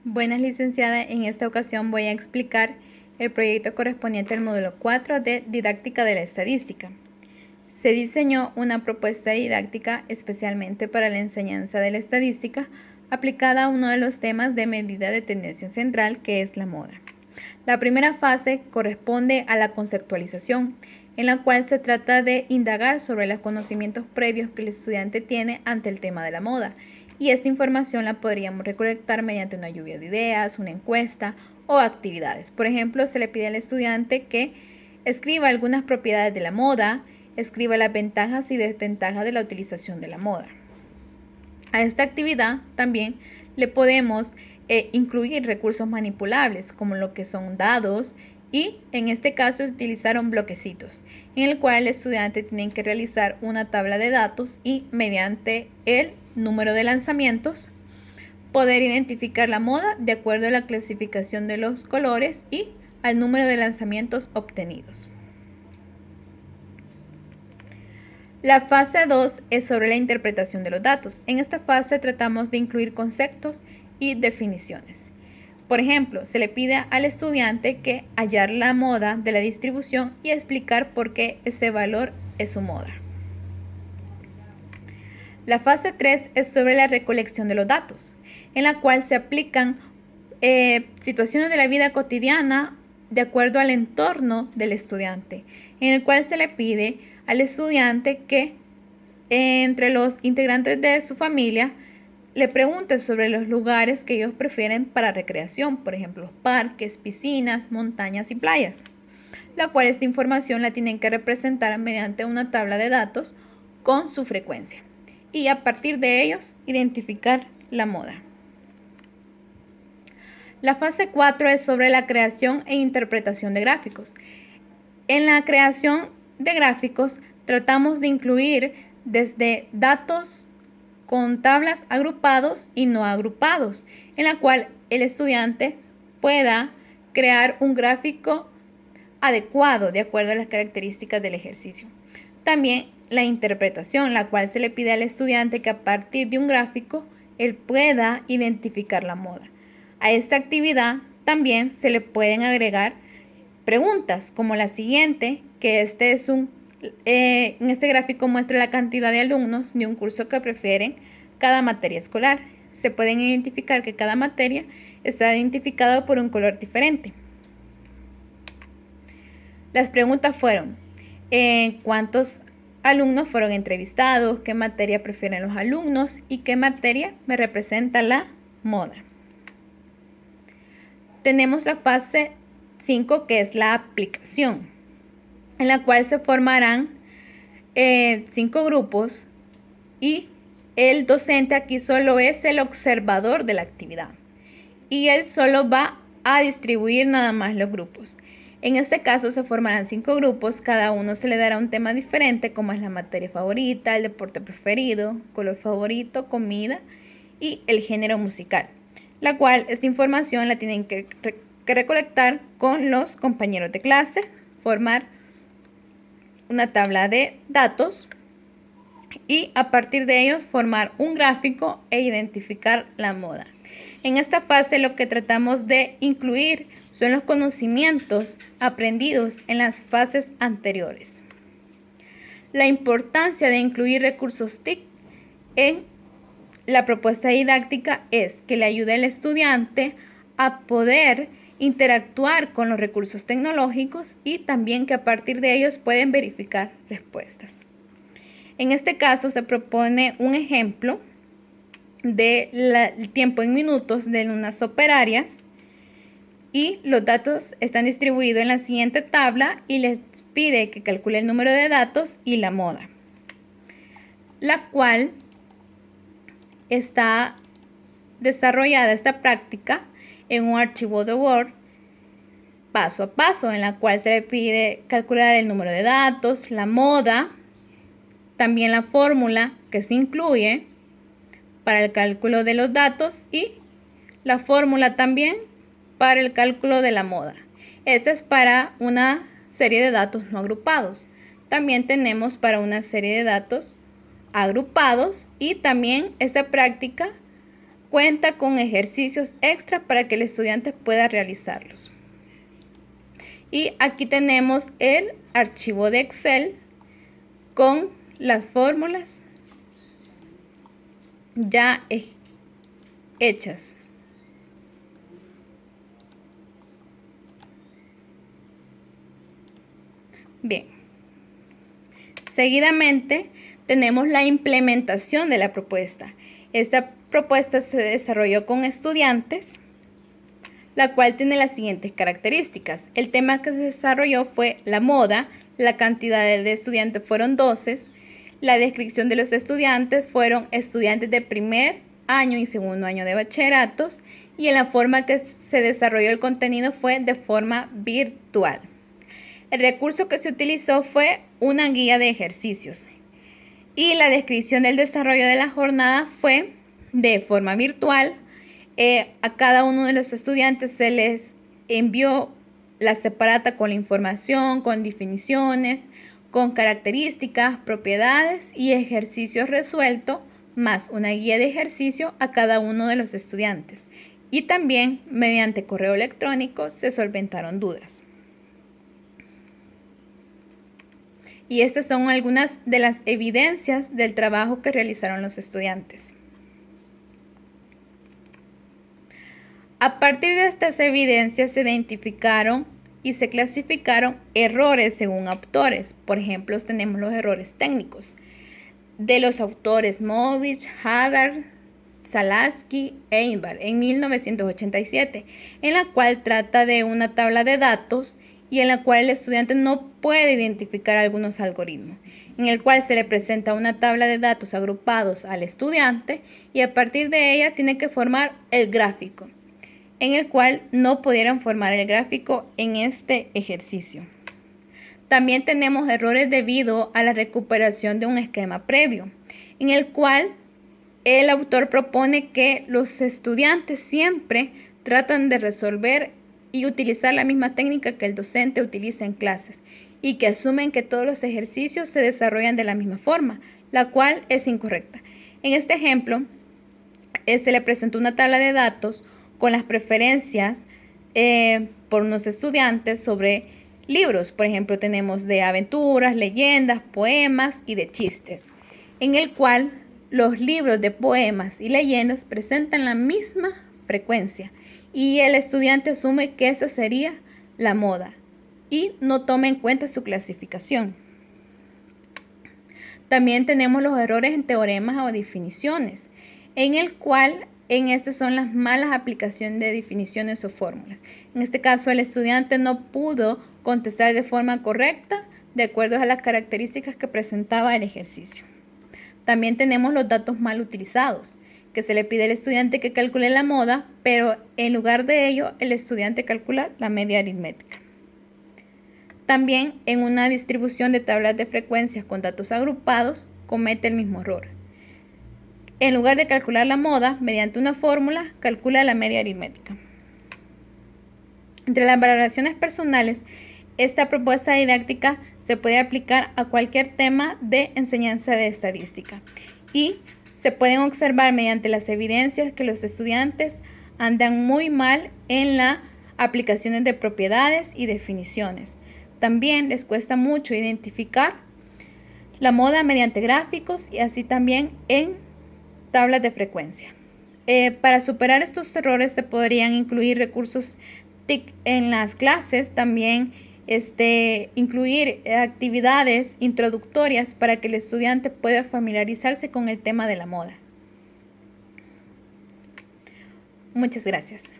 Buenas, licenciada. En esta ocasión voy a explicar el proyecto correspondiente al módulo 4 de Didáctica de la Estadística. Se diseñó una propuesta didáctica especialmente para la enseñanza de la estadística aplicada a uno de los temas de medida de tendencia central, que es la moda. La primera fase corresponde a la conceptualización, en la cual se trata de indagar sobre los conocimientos previos que el estudiante tiene ante el tema de la moda, y esta información la podríamos recolectar mediante una lluvia de ideas, una encuesta o actividades. Por ejemplo, se le pide al estudiante que escriba algunas propiedades de la moda, escriba las ventajas y desventajas de la utilización de la moda. A esta actividad también le podemos incluir recursos manipulables, como lo que son dados, y en este caso utilizaron bloquecitos, en el cual el estudiante tiene que realizar una tabla de datos y mediante el número de lanzamientos poder identificar la moda de acuerdo a la clasificación de los colores y al número de lanzamientos obtenidos. La fase 2 es sobre la interpretación de los datos. En esta fase tratamos de incluir conceptos y definiciones. Por ejemplo, se le pide al estudiante que hallar la moda de la distribución y explicar por qué ese valor es su moda. La fase 3 es sobre la recolección de los datos, en la cual se aplican situaciones de la vida cotidiana de acuerdo al entorno del estudiante, en el cual se le pide al estudiante que entre los integrantes de su familia le pregunte sobre los lugares que ellos prefieren para recreación, por ejemplo, parques, piscinas, montañas y playas, la cual esta información la tienen que representar mediante una tabla de datos con su frecuencia y a partir de ellos identificar la moda. La fase 4 es sobre la creación e interpretación de gráficos. En la creación de gráficos tratamos de incluir desde datos con tablas agrupados y no agrupados, en la cual el estudiante pueda crear un gráfico adecuado de acuerdo a las características del ejercicio. También la interpretación, la cual se le pide al estudiante que a partir de un gráfico él pueda identificar la moda. A esta actividad también se le pueden agregar preguntas como la siguiente, que en este gráfico muestra la cantidad de alumnos de un curso que prefieren cada materia escolar. Se pueden identificar que cada materia está identificada por un color diferente. Las preguntas fueron: ¿cuántos alumnos fueron entrevistados? ¿Qué materia prefieren los alumnos? ¿Y qué materia me representa la moda? Tenemos la fase 5, que es la aplicación, en la cual se formarán 5 grupos y el docente aquí solo es el observador de la actividad y él solo va a distribuir nada más los grupos. En este caso se formarán 5 grupos, cada uno se le dará un tema diferente, como es la materia favorita, el deporte preferido, color favorito, comida y el género musical, la cual esta información la tienen que recolectar con los compañeros de clase, formar una tabla de datos y a partir de ellos formar un gráfico e identificar la moda. En esta fase lo que tratamos de incluir son los conocimientos aprendidos en las fases anteriores. La importancia de incluir recursos TIC en la propuesta didáctica es que le ayude al estudiante a poder interactuar con los recursos tecnológicos y también que a partir de ellos pueden verificar respuestas. En este caso se propone un ejemplo del tiempo en minutos de unas operarias y los datos están distribuidos en la siguiente tabla y les pide que calcule el número de datos y la moda, la cual está desarrollada esta práctica en un archivo de Word paso a paso, en la cual se le pide calcular el número de datos, la moda, también la fórmula que se incluye para el cálculo de los datos y la fórmula también para el cálculo de la moda. Esta es para una serie de datos no agrupados. También tenemos para una serie de datos agrupados y también esta práctica cuenta con ejercicios extra para que el estudiante pueda realizarlos. Y aquí tenemos el archivo de Excel con las fórmulas ya hechas. Bien. Seguidamente tenemos la implementación de la propuesta. Esta propuesta se desarrolló con estudiantes, la cual tiene las siguientes características. El tema que se desarrolló fue la moda, la cantidad de estudiantes fueron 12, la descripción de los estudiantes fueron estudiantes de primer año y segundo año de bachilleratos, y en la forma que se desarrolló el contenido fue de forma virtual. El recurso que se utilizó fue una guía de ejercicios, y la descripción del desarrollo de la jornada fue de forma virtual. A cada uno de los estudiantes se les envió la separata con la información, con definiciones, con características, propiedades y ejercicios resueltos, más una guía de ejercicio a cada uno de los estudiantes. Y también mediante correo electrónico se solventaron dudas. Y estas son algunas de las evidencias del trabajo que realizaron los estudiantes. A partir de estas evidencias se identificaron y se clasificaron errores según autores. Por ejemplo, tenemos los errores técnicos de los autores Movich, Hadar, Salaski e Inbar en 1987, en la cual trata de una tabla de datos y en la cual el estudiante no puede identificar algunos algoritmos, en el cual se le presenta una tabla de datos agrupados al estudiante y a partir de ella tiene que formar el gráfico, en el cual no pudieron formar el gráfico en este ejercicio. También tenemos errores debido a la recuperación de un esquema previo, en el cual el autor propone que los estudiantes siempre tratan de resolver y utilizar la misma técnica que el docente utiliza en clases y que asumen que todos los ejercicios se desarrollan de la misma forma, la cual es incorrecta. En este ejemplo, se le presentó una tabla de datos con las preferencias por unos estudiantes sobre libros. Por ejemplo, tenemos de aventuras, leyendas, poemas y de chistes, en el cual los libros de poemas y leyendas presentan la misma frecuencia y el estudiante asume que esa sería la moda y no toma en cuenta su clasificación. También tenemos los errores en teoremas o definiciones, en el cual estas son las malas aplicaciones de definiciones o fórmulas. En este caso, el estudiante no pudo contestar de forma correcta de acuerdo a las características que presentaba el ejercicio. También tenemos los datos mal utilizados, que se le pide al estudiante que calcule la moda, pero en lugar de ello, el estudiante calcula la media aritmética. También en una distribución de tablas de frecuencias con datos agrupados, comete el mismo error. En lugar de calcular la moda, mediante una fórmula, calcula la media aritmética. Entre las valoraciones personales, esta propuesta didáctica se puede aplicar a cualquier tema de enseñanza de estadística y se pueden observar mediante las evidencias que los estudiantes andan muy mal en las aplicaciones de propiedades y definiciones. También les cuesta mucho identificar la moda mediante gráficos y así también en tablas de frecuencia. Para superar estos errores se podrían incluir recursos TIC en las clases, también incluir actividades introductorias para que el estudiante pueda familiarizarse con el tema de la moda. Muchas gracias.